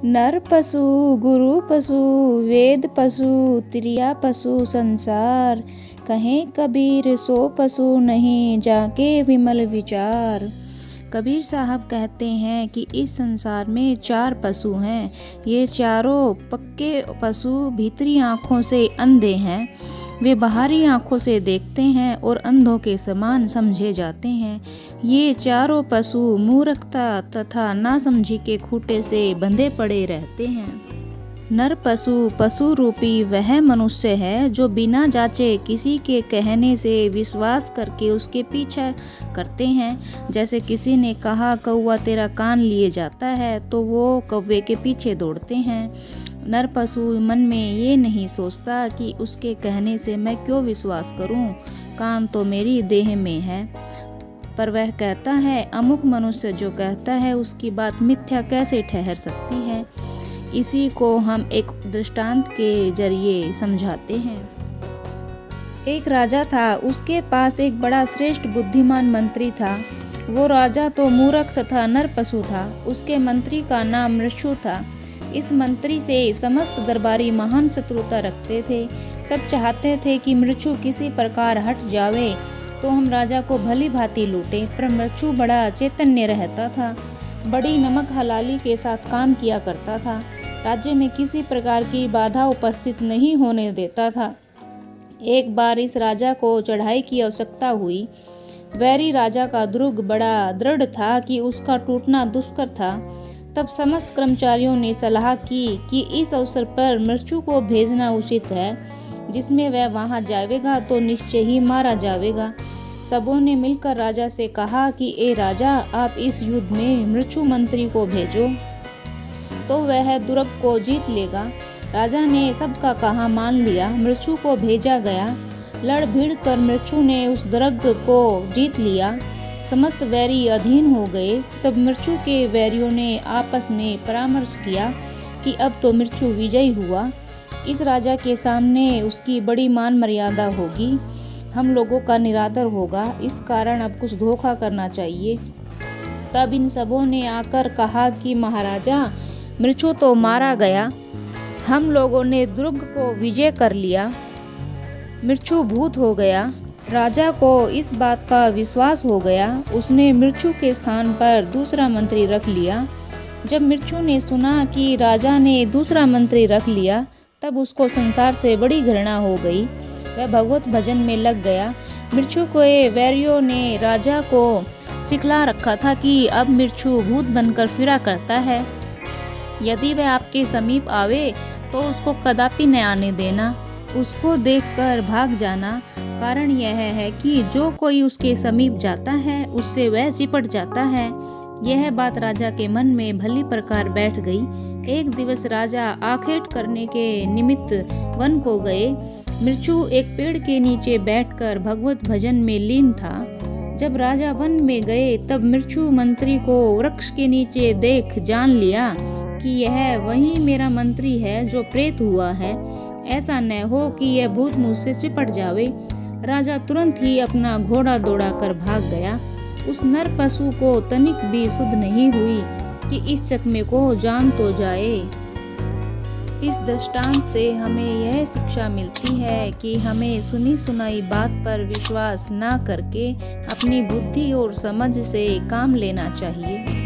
नर पशु गुरु पशु वेद पशु त्रिया पशु संसार, कहें कबीर सो पशु नहीं जाके विमल विचार। कबीर साहब कहते हैं कि इस संसार में 4 पशु हैं। ये चारों पक्के पशु भीतरी आँखों से अंधे हैं। वे बाहरी आँखों से देखते हैं और अंधों के समान समझे जाते हैं। ये चारों पशु मूर्खता तथा नासमझी के खूंटे से बंधे पड़े रहते हैं। नर पशु पशु रूपी वह मनुष्य है जो बिना जांचे किसी के कहने से विश्वास करके उसके पीछा करते हैं। जैसे किसी ने कहा कौवा तेरा कान लिए जाता है तो वो कौवे के पीछे दौड़ते हैं। नर पशु मन में ये नहीं सोचता कि उसके कहने से मैं क्यों विश्वास करूं, कान तो मेरी देह में है। पर वह कहता है अमुक मनुष्य जो कहता है उसकी बात मिथ्या कैसे ठहर सकती है। इसी को हम एक दृष्टांत के जरिए समझाते हैं। एक राजा था, उसके पास एक बड़ा श्रेष्ठ बुद्धिमान मंत्री था। वो राजा तो मूर्ख तथा नर पशु था। उसके मंत्री का नाम मृत्यु था। इस मंत्री से समस्त दरबारी महान शत्रुता रखते थे। सब चाहते थे कि मृत्यु किसी प्रकार हट जावे तो हम राजा को भली भांति लूटे। पर मृत्यु बड़ा चैतन्य रहता था, बड़ी नमक हलाली के साथ काम किया करता था। राज्य में किसी प्रकार की बाधा उपस्थित नहीं होने देता था। एक बार इस राजा को चढ़ाई की आवश्यकता हुई। वैरी राजा का दुर्ग बड़ा दृढ़ था कि उसका टूटना दुष्कर था। तब समस्त कर्मचारियों ने सलाह की कि इस अवसर पर मृत्यु को भेजना उचित है। जिसमें वह वहां जाएगा तो निश्चय ही मारा जाएगा। सबों ने मिलकर राजा से कहा कि ए राजा, आप इस युद्ध में मृत्यु मंत्री को भेजो तो वह दुर्ग को जीत लेगा। राजा ने सबका कहा मान लिया। मृत्यु को भेजा गया। लड़ भिड़ कर मृत्यु ने उस दुर्ग को जीत लिया। समस्त वैरी अधीन हो गए। तब मृत्यु के वैरियों ने आपस में परामर्श किया कि अब तो मृत्यु विजयी हुआ। इस राजा के सामने उसकी बड़ी मान मर्यादा होगी, हम लोगों का निरादर होगा। इस कारण अब कुछ धोखा करना चाहिए। तब इन सबों ने आकर कहा कि महाराजा, मृत्यु तो मारा गया, हम लोगों ने दुर्ग को विजय कर लिया, मृत्यु भूत हो गया। राजा को इस बात का विश्वास हो गया। उसने मृत्यु के स्थान पर दूसरा मंत्री रख लिया। जब मृत्यु ने सुना कि राजा ने दूसरा मंत्री रख लिया तब उसको संसार से बड़ी घृणा हो गई। वह भगवत भजन में लग गया। मृत्यु को वैरियों ने राजा को सिखला रखा था कि अब मृत्यु भूत बनकर फिरा करता है। यदि वह आपके समीप आवे तो उसको कदापि न आने देना, उसको देखकर भाग जाना। कारण यह है कि जो कोई उसके समीप जाता है उससे वह चिपट जाता है। यह बात राजा के मन में भली प्रकार बैठ गई। एक दिवस राजा आखेट करने के निमित्त वन को गए। मृत्यु एक पेड़ के नीचे बैठकर भगवत भजन में लीन था। जब राजा वन में गए तब मृत्यु मंत्री को वृक्ष के नीचे देख जान लिया कि यह वही मेरा मंत्री है जो प्रेत हुआ है। ऐसा न हो कि यह भूत मुझसे चिपट जावे। राजा तुरंत ही अपना घोड़ा दौड़ा कर भाग गया। उस नर पशु को तनिक भी सुध नहीं हुई कि इस चकमे को जान तो जाए। इस दृष्टांत से हमें यह शिक्षा मिलती है कि हमें सुनी सुनाई बात पर विश्वास न करके अपनी बुद्धि और समझ से काम लेना चाहिए।